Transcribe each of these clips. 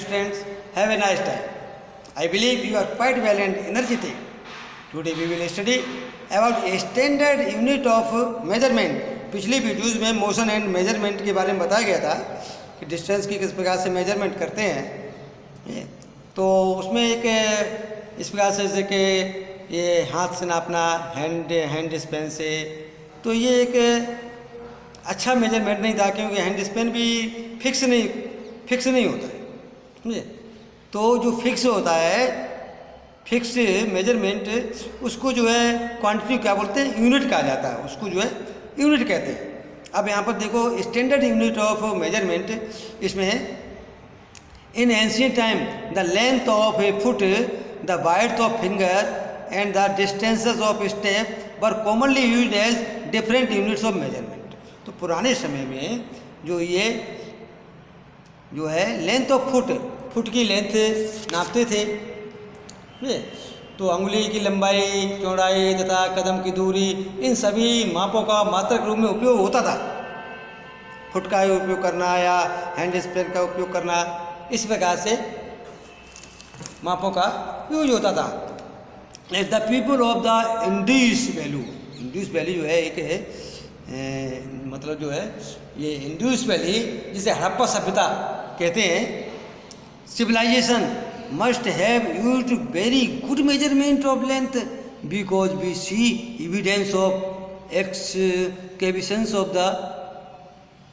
students, have a nice time. I believe you are quite well and energetic. Today we will study about a standard unit of measurement. पिछली videos में motion and measurement के बारे में बताया गया था कि डिस्टेंस की किस प्रकार से मेजरमेंट करते हैं। तो उसमें एक इस प्रकार से जैसे कि ये हाथ से नापना, हैंड स्पेन से, तो ये एक अच्छा मेजरमेंट नहीं था, क्योंकि हैंड स्पेन भी फिक्स नहीं होता है, समझे। तो जो फिक्स होता है, फिक्स मेजरमेंट, उसको जो है क्वांटिटी क्या बोलते हैं, यूनिट कहा जाता है, उसको जो है यूनिट कहते हैं। अब यहाँ पर देखो स्टैंडर्ड यूनिट ऑफ मेजरमेंट, इसमें in ancient time the length of a foot, the width of finger and the distances of step were commonly used as different units of measurement. तो पुराने समय में जो ये जो है लेंथ ऑफ फुट की लेंथ नापते थे, तो अंगुली की लंबाई, चौड़ाई तथा कदम की दूरी, इन सभी मापों का मात्रक रूप में उपयोग होता था। फुट का उपयोग करना या हैंड स्पेन का उपयोग करना, इस प्रकार से मापों का यूज होता था। The people of the Indus valley जो है एक है, मतलब जो है ये इंडस वैली, जिसे हड़प्पा सभ्यता कहते हैं, civilisation must have used very good measurement of length because we see evidence of excavations of the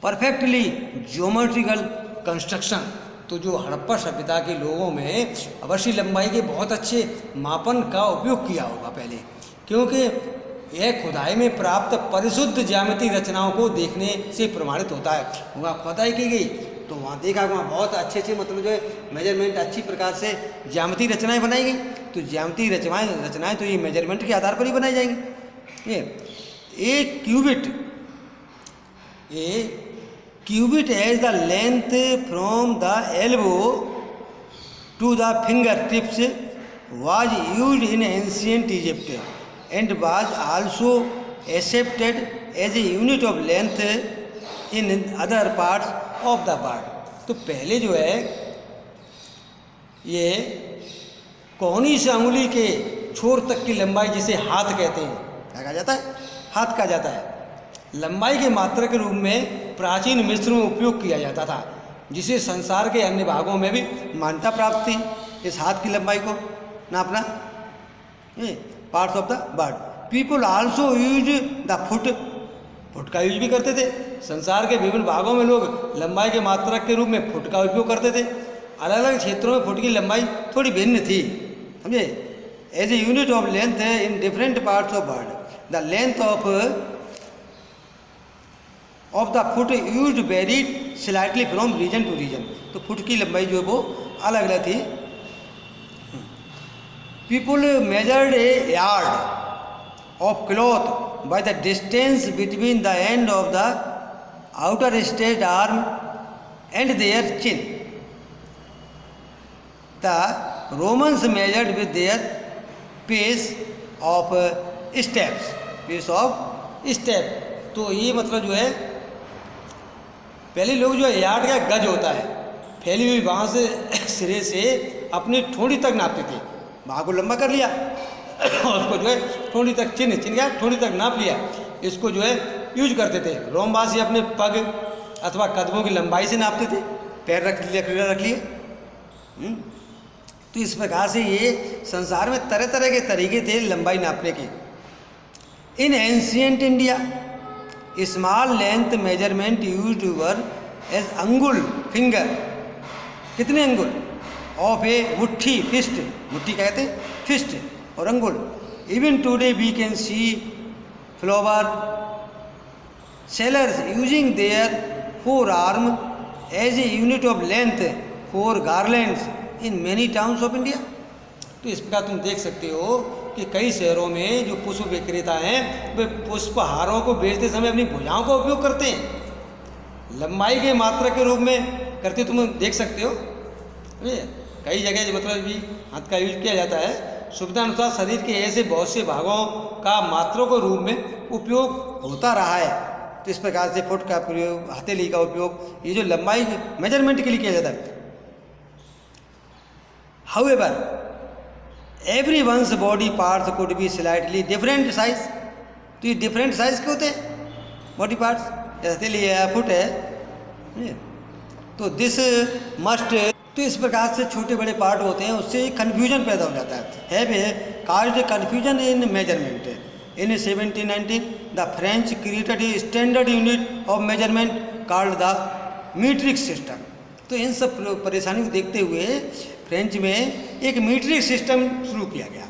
perfectly geometrical construction। तो जो हड़प्पा सभ्यता के लोगों में अवश्य लंबाई के बहुत अच्छे मापन का उपयोग किया होगा पहले, क्योंकि यह खुदाई में प्राप्त परिशुद्ध ज्यामितीय रचनाओं को देखने से प्रमाणित होता है। वहाँ खुदाई की गई तो वहाँ देखा, वहाँ बहुत अच्छे मतलब जो है मेजरमेंट अच्छी प्रकार से ज्यामितीय रचनाएं बनाई गई। तो ज्यामितीय रचनाएं तो ये मेजरमेंट के आधार पर ही बनाई जाएंगी। A cubit as the length from the elbow to the finger tips was used in ancient Egypt and was also accepted as a unit of length in other parts of the body. तो पहले जो है ये कोहनी से अंगुली के छोर तक की लंबाई, जिसे हाथ कहते हैं, क्या कहा जाता है, हाथ कहा जाता है, लंबाई के मात्रक के रूप में प्राचीन मिस्र में उपयोग किया जाता था, जिसे संसार के अन्य भागों में भी मान्यता प्राप्त थी। इस हाथ की लंबाई को नापना, parts of the body. People also use the foot का यूज भी करते थे। संसार के विभिन्न भागों में लोग लंबाई के मात्रक के रूप में फुट का उपयोग करते थे। अलग अलग क्षेत्रों में फुट की लंबाई थोड़ी भिन्न थी, समझे। As a unit of length in different parts of body, the length of the foot used varied slightly from region to region. तो फुट की लंबाई जो है वो अलग अलग थी। People measured a yard of cloth by the distance between the end of the outer stretched arm and their chin. The Romans measured with their pace of step। तो ये मतलब जो है पहले लोग जो है यार्ड का गज होता है, फैली हुई बाँह से सिरे से अपनी ठोड़ी तक नापते थे। बाँह को लंबा कर लिया और उसको जो है ठोड़ी तक चिन्ह गया, ठोड़ी तक नाप लिया। इसको जो है यूज करते थे। रोमवासी अपने पग अथवा कदमों की लंबाई से नापते थे, पैर रख लिए। तो इस प्रकार से ये संसार में तरह तरह के तरीके थे लंबाई नापने के। In ancient India small length measurement used were as angul finger, कितने अंगुल, ऑफ ए मुट्ठी फिस्ट, मुट्ठी कहते हैं फिस्ट, और अंगुल। Even today we can see flower sellers using their forearm as a unit of length for garlands in many towns of India. तो इस प्रकार तुम देख सकते हो कि कई शहरों में जो पुष्प विक्रेता हैं वे पुष्पहारों को बेचते समय अपनी भुजाओं का उपयोग करते हैं, लंबाई के मात्रक के रूप में करते, तुम देख सकते हो। कई जगह मतलब भी हाथ का यूज किया जाता है। सुविधा अनुसार शरीर के ऐसे बहुत से भागों का मात्रों के रूप में उपयोग होता रहा है। तो इस प्रकार से फुट का प्रयोग, हथेली का उपयोग, ये जो लंबाई मेजरमेंट के लिए किया जाता है। However, everyone's body parts could be slightly different size. तो ये डिफरेंट साइज के होते हैं बॉडी पार्ट्स, जैसे लिए फुट है, तो दिस मस्ट, तो इस प्रकार से छोटे बड़े पार्ट होते हैं, उससे कन्फ्यूजन पैदा हो जाता है caused confusion in measurement. In 1719 the French created a standard unit of measurement called the metric system. तो इन सब परेशानी को देखते हुए फ्रेंच में एक मीट्रिक सिस्टम शुरू किया गया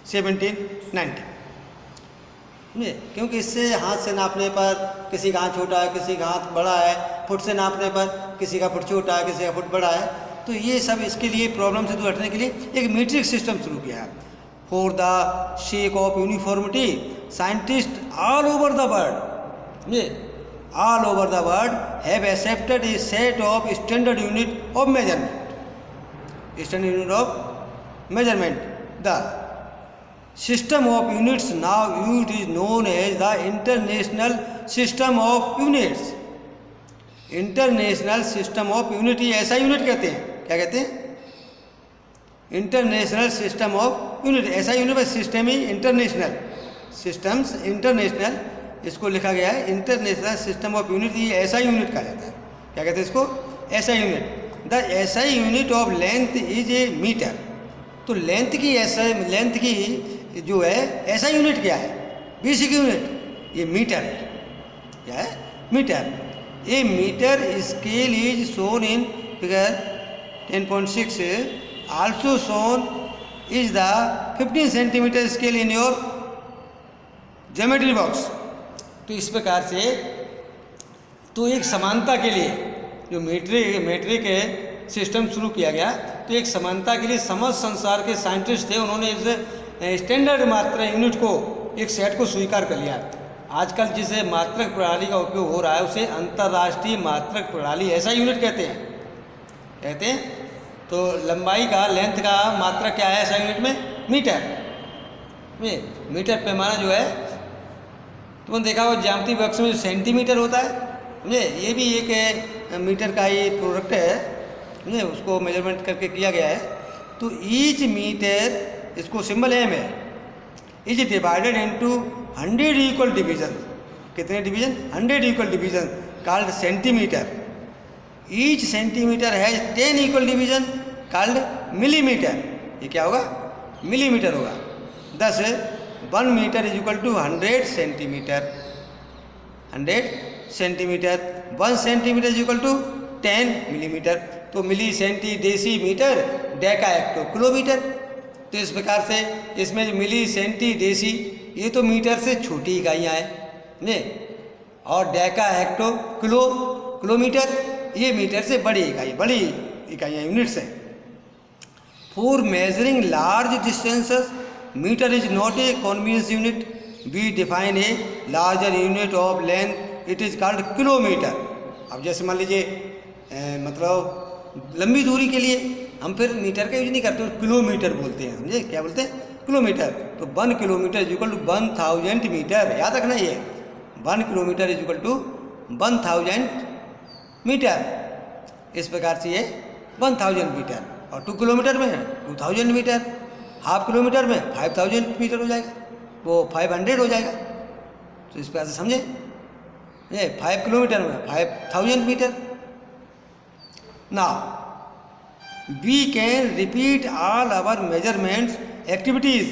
1790 में, क्योंकि इससे हाथ से नापने पर किसी का हाथ छोटा है, किसी का हाथ बड़ा है, फुट से नापने पर किसी का फुट छोटा है, किसी का फुट बड़ा है, तो ये सब इसके लिए प्रॉब्लम से दूर हटने के लिए एक मीट्रिक सिस्टम शुरू किया है। For the sake of uniformity scientist all over the world, ये all over the world have accepted a set of standard unit of measurement. Standard unit of measurement, the system of units now used is known as the international system of units। International system of unit, ऐसा unit कहते हैं, क्या कहते हैं? International system of unit, ऐसा unit system ही international systems, international इसको लिखा गया है इंटरनेशनल सिस्टम ऑफ यूनिट, ये ऐसा यूनिट कहा जाता है, क्या कहते हैं इसको? SI unit. The SI unit of length is a metre. तो लेंथ की ऐसा, लेंथ की जो है ऐसा यूनिट क्या है? बेसिक यूनिट ये मीटर है, क्या है? Metre. A metre scale is shown in figure 10.6, also shown is the 15 centimetre scale in your geometry box. तो इस प्रकार से तो एक समानता के लिए जो मीट्रिक सिस्टम शुरू किया गया, तो एक समानता के लिए समस्त संसार के साइंटिस्ट थे, उन्होंने इस स्टैंडर्ड मात्रा यूनिट को, एक सेट को स्वीकार कर लिया। आजकल जिसे मात्रक प्रणाली का उपयोग हो रहा है उसे अंतर्राष्ट्रीय मात्रक प्रणाली ऐसा यूनिट कहते हैं। तो लंबाई का, लेंथ का मात्रक क्या है ऐसा यूनिट में? मीटर। मीटर पैमाना जो है, तुमने देखा हो ज्यामिति बॉक्स में जो सेंटीमीटर होता है, ये भी एक मीटर का ही प्रोडक्ट है, उसको मेजरमेंट करके किया गया है। तो ईच मीटर, इसको सिंबल एम है, is divided into 100 equal division. कितने division? 100 equal division called centimetre. Each centimetre has 10 equal division called millimetre. ये क्या होगा? मिलीमीटर होगा। thus 1 metre is equal to 100 centimetre. 100 centimetre, 1 centimetre is equal to 10 millimetre. तो milli, centi, deci, metre, deca hecto, kilometre. तो इस प्रकार से इसमें जो मिली, सेंटी, डेसी ये तो मीटर से छोटी इकाइयाँ हैं, और डेका हेक्टो, किलोमीटर ये मीटर से बड़ी इकाइयाँ यूनिट्स हैं। For measuring large distances metre is not a convenience unit, we define a larger unit of length, it is called kilometre. अब जैसे मान लीजिए मतलब लंबी दूरी के लिए हम फिर मीटर का यूज नहीं करते, किलोमीटर बोलते हैं, समझे? क्या बोलते हैं? किलोमीटर। तो 1 kilometre is equal to 1000 metre, याद रखना ये 1 kilometre is equal to 1000 metre. इस प्रकार से ये 1000 मीटर, और 2 किलोमीटर में 2000 मीटर, हाफ किलोमीटर में 5000 मीटर हो जाएगा, वो 500 हो जाएगा। तो इस प्रकार से समझे, ये 5 किलोमीटर में 5000 metre. Now we can repeat all our measurements activities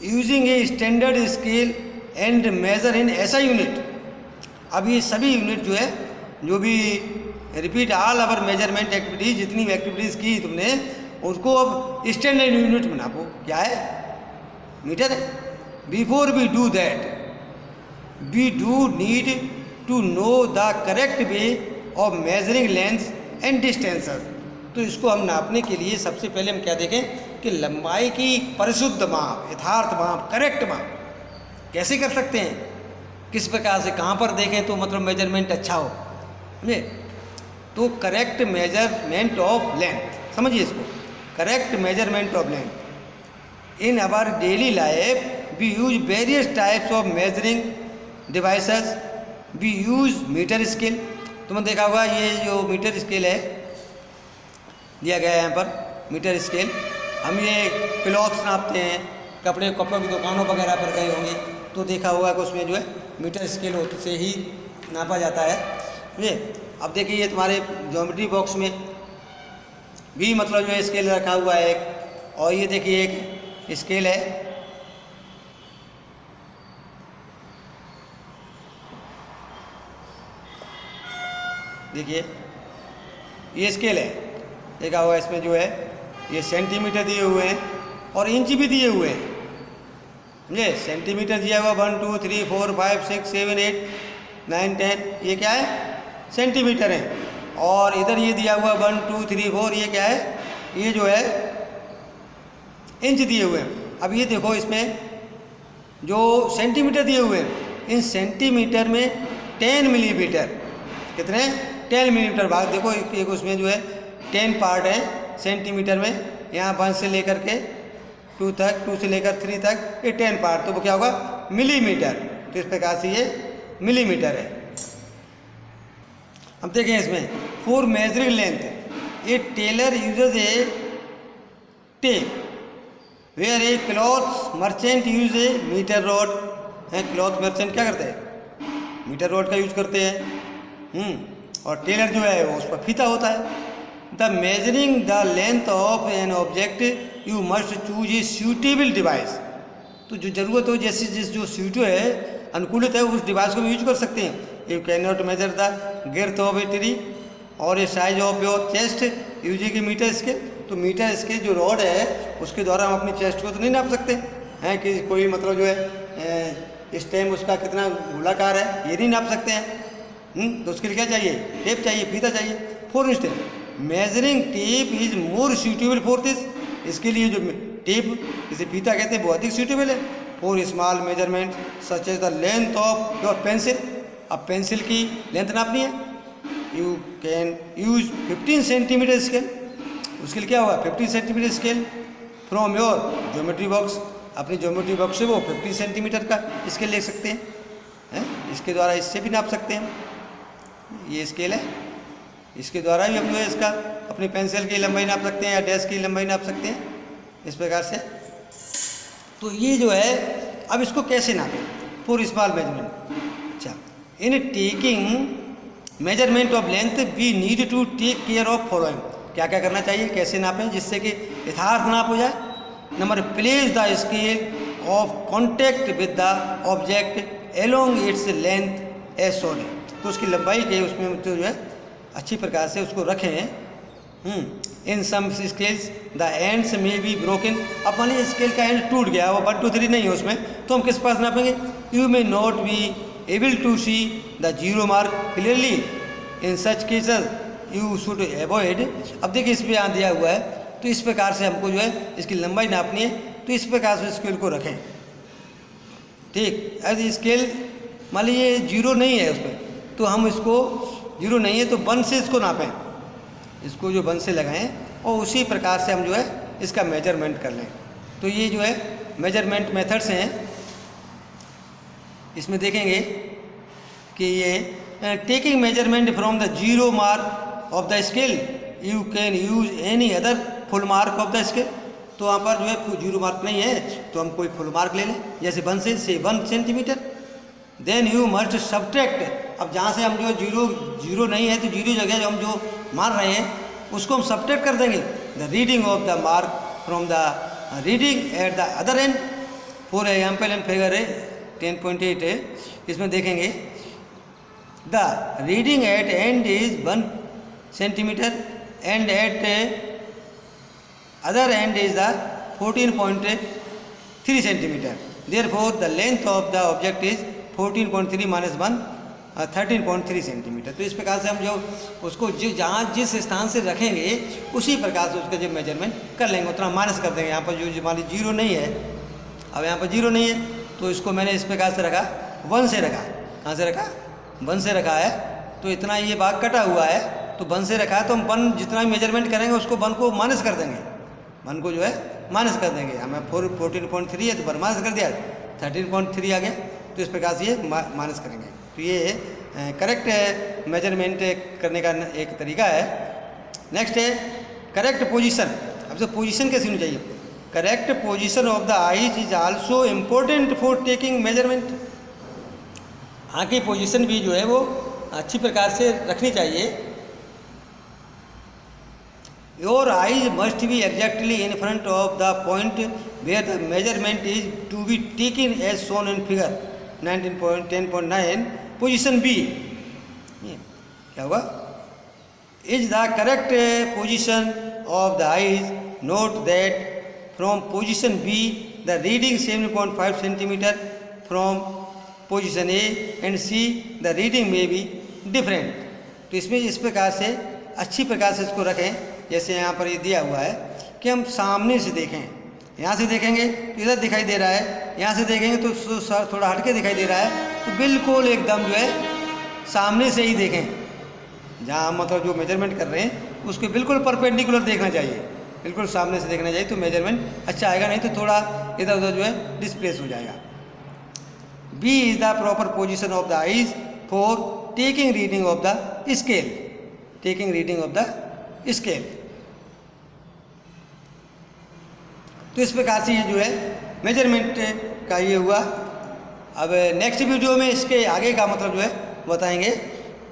using a standard scale and measure in SI unit। अब ये सभी यूनिट जो है, जो भी repeat all our measurement activities, जितनी भी एक्टिविटीज़ की तुमने, उसको अब स्टैंडर्ड यूनिट में नापो। क्या है? मीटर है। Before we do that we do need to know the correct way of measuring length and distances. तो इसको हम नापने के लिए सबसे पहले हम क्या देखें कि लंबाई की परिशुद्ध माप, यथार्थ माप, करेक्ट माप कैसे कर सकते हैं, किस प्रकार से, कहाँ पर देखें तो मतलब मेजरमेंट अच्छा हो, समझे? तो करेक्ट मेजरमेंट ऑफ लेंथ, समझिए इसको, correct measurement of length. In our daily life we use various types of measuring devices. We use metre scale. तुमने देखा होगा ये जो मीटर स्केल है दिया गया है यहाँ पर, मीटर स्केल, हम ये क्लॉथ्स नापते हैं, कपड़ों की दुकानों वगैरह पर गए होंगे तो देखा होगा कि उसमें जो है मीटर स्केल होते से ही नापा जाता है। ये अब देखिए ये तुम्हारे ज्योमेट्री बॉक्स में भी मतलब जो है स्केल रखा हुआ है एक, और ये देखिए एक स्केल है। देखिए ये स्केल है, देखा हुआ इसमें जो है ये सेंटीमीटर दिए हुए हैं और इंच भी दिए हुए हैं। समझे, सेंटीमीटर दिया हुआ 1 2 3 4 5 6 7 8 9 10, ये क्या है सेंटीमीटर है। और इधर ये दिया हुआ 1 2 3 4, ये क्या है, ये जो है इंच दिए हुए हैं। अब ये देखो इसमें जो सेंटीमीटर दिए हुए हैं, इन सेंटीमीटर में 10 मिलीमीटर, कितने 10 मिलीमीटर भाग, देखो एक उसमें जो है 10 पार्ट है सेंटीमीटर में, यहाँ 1 से लेकर के 2 तक, 2 से लेकर 3 तक ये 10 पार्ट, तो वो क्या होगा मिलीमीटर। तो इस प्रकार से ये मिलीमीटर है। अब देखें इसमें फॉर मेजरिंग लेंथ, ये tailor uses a tape, where a cloth merchant use a metre rod है। क्लॉथ मर्चेंट क्या करते हैं, मीटर रॉड का यूज करते हैं। और टेलर जो है वो उस पर फीता होता है। The measuring the length of an object you must choose a suitable device, तो जो ज़रूरत हो जैसे जो सूट है अनुकूलित है उस डिवाइस को भी यूज कर सकते हैं। You can not measure the girth of a tree or a size of your chest using a metre scale, तो मीटर स्केल जो रॉड है उसके द्वारा हम अपनी चेस्ट को तो नहीं नाप सकते हैं कि कोई मतलब जो है स्टेम उसका कितना गोलाकार है, ये नहीं नाप सकते हैं। तो उसके लिए क्या चाहिए, टेप चाहिए, फीता चाहिए। For instance measuring tape is more suitable for this, इसके लिए जो टेप जिसे फीता कहते हैं वो अधिक सूटेबल है। For small measurement such as the length of your pencil, अब पेंसिल की लेंथ नापनी है, you can use 15 centimetre scale, उसके लिए क्या होगा 15 centimetre scale from your geometry box, अपनी ज्योमेट्री बॉक्स से वो 15 सेंटीमीटर का स्केल ले सकते हैं। इसके द्वारा इससे भी नाप सकते हैं, ये स्केल है, इसके द्वारा भी हम जो है इसका अपनी पेंसिल की लंबाई नाप सकते हैं या डेस्क की लंबाई नाप सकते हैं इस प्रकार से। तो ये जो है अब इसको कैसे नापें फॉर स्मॉल मेजरमेंट। अच्छा, in taking measurement of length we need to take care of following, क्या क्या करना चाहिए, कैसे नापें जिससे कि यथार्थ नाप हो जाए। Number, place the scale of contact with the object along its length as shown, तो उसकी लंबाई के उसमें तो जो है अच्छी प्रकार से उसको रखें। इन सम स्केल्स द एंड्स में बी ब्रोकन, अब मान लीजिए स्केल का एंड टूट गया, वो 1 2 3 नहीं है उसमें, तो हम किस पास नापेंगे, you may not be able to see the zero mark clearly, in such cases you should avoid. अब देखिए इस पर यहाँ दिया हुआ है, तो इस प्रकार से हमको जो है इसकी लंबाई नापनी है, तो इस प्रकार से स्केल को रखें। ठीक, यदि स्केल मान लीजिए 0 नहीं है उसमें, तो हम इसको 0 नहीं है तो 1 से इसको नापें, इसको जो 1 से लगाएं और उसी प्रकार से हम जो है इसका मेजरमेंट कर लें। तो ये जो है मेजरमेंट मेथड्स हैं, इसमें देखेंगे कि ये taking measurement from the zero mark of the scale you can use any other full mark of the scale, तो वहाँ पर जो है 0 मार्क नहीं है तो हम कोई फुल मार्क ले लें, जैसे 1 से 1 centimetre. Then you must subtract, अब जहाँ से हम जो जीरो नहीं है तो 0 जगह जो हम जो मार रहे हैं उसको हम सब्ट्रैक्ट कर देंगे the reading of the mark from the reading at the other end. For example and figure है 10.8 है, इसमें देखेंगे the reading at end is 1 centimetre and at other end is the 14.3 centimetre, therefore the length of the object is 14.3 - 1 13.3 centimetre. तो इस प्रकार से हम जो उसको जहाँ जिस स्थान से रखेंगे उसी प्रकार से उसका जो मेजरमेंट कर लेंगे, उतना माइनस कर देंगे। यहाँ पर जो मान लीजिए 0 नहीं है, अब यहाँ पर 0 नहीं है तो इसको मैंने इस प्रकार से रखा, 1 से रखा, कहाँ से रखा 1 से रखा है, तो इतना ये भाग कटा हुआ है तो 1 से रखा है, तो हम 1 जितना भी मेजरमेंट करेंगे उसको 1 को माइनस कर देंगे, 1 को जो है माइनस कर देंगे। हमें 14.3 है तो 1 माइनस कर दिया 13.3 आ गया, तो इस प्रकार से ये माइनस करेंगे। तो ये करेक्ट मेजरमेंट करने का एक तरीका है। नेक्स्ट है करेक्ट पोजीशन। अब अब तो पोजीशन कैसी होनी चाहिए? Correct position of the eyes is also important for taking measurement. आँख की पोजीशन भी जो है वो अच्छी प्रकार से रखनी चाहिए। Your eyes must be exactly in front of the point where the measurement is to be taken as shown in figure 19.10.9 position B. क्या होगा? Is the correct position of the eyes, note that from position B the reading 7.5 centimetre from position A and C the reading may be different. तो इसमें इस प्रकार से अच्छी प्रकार से इसको रखें, जैसे यहाँ पर ये दिया हुआ है कि हम सामने से देखें। यहाँ से देखेंगे तो इधर दिखाई दे रहा है, यहाँ से देखेंगे तो सर थोड़ा हटके दिखाई दे रहा है, तो बिल्कुल एकदम जो है सामने से ही देखें। जहाँ मतलब जो मेजरमेंट कर रहे हैं उसको बिल्कुल परपेंडिकुलर देखना चाहिए, बिल्कुल सामने से देखना चाहिए, तो मेजरमेंट अच्छा आएगा, नहीं तो थोड़ा इधर उधर जो है डिस्प्लेस हो जाएगा। B is the proper position of the eyes for taking reading of the scale, taking reading of the scale. तो इस प्रकार से ये जो है मेजरमेंट का ये हुआ। अब नेक्स्ट वीडियो में इसके आगे का मतलब जो है बताएंगे।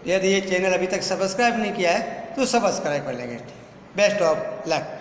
यदि ये चैनल अभी तक सब्सक्राइब नहीं किया है तो सब्सक्राइब कर लेंगे। Best of luck.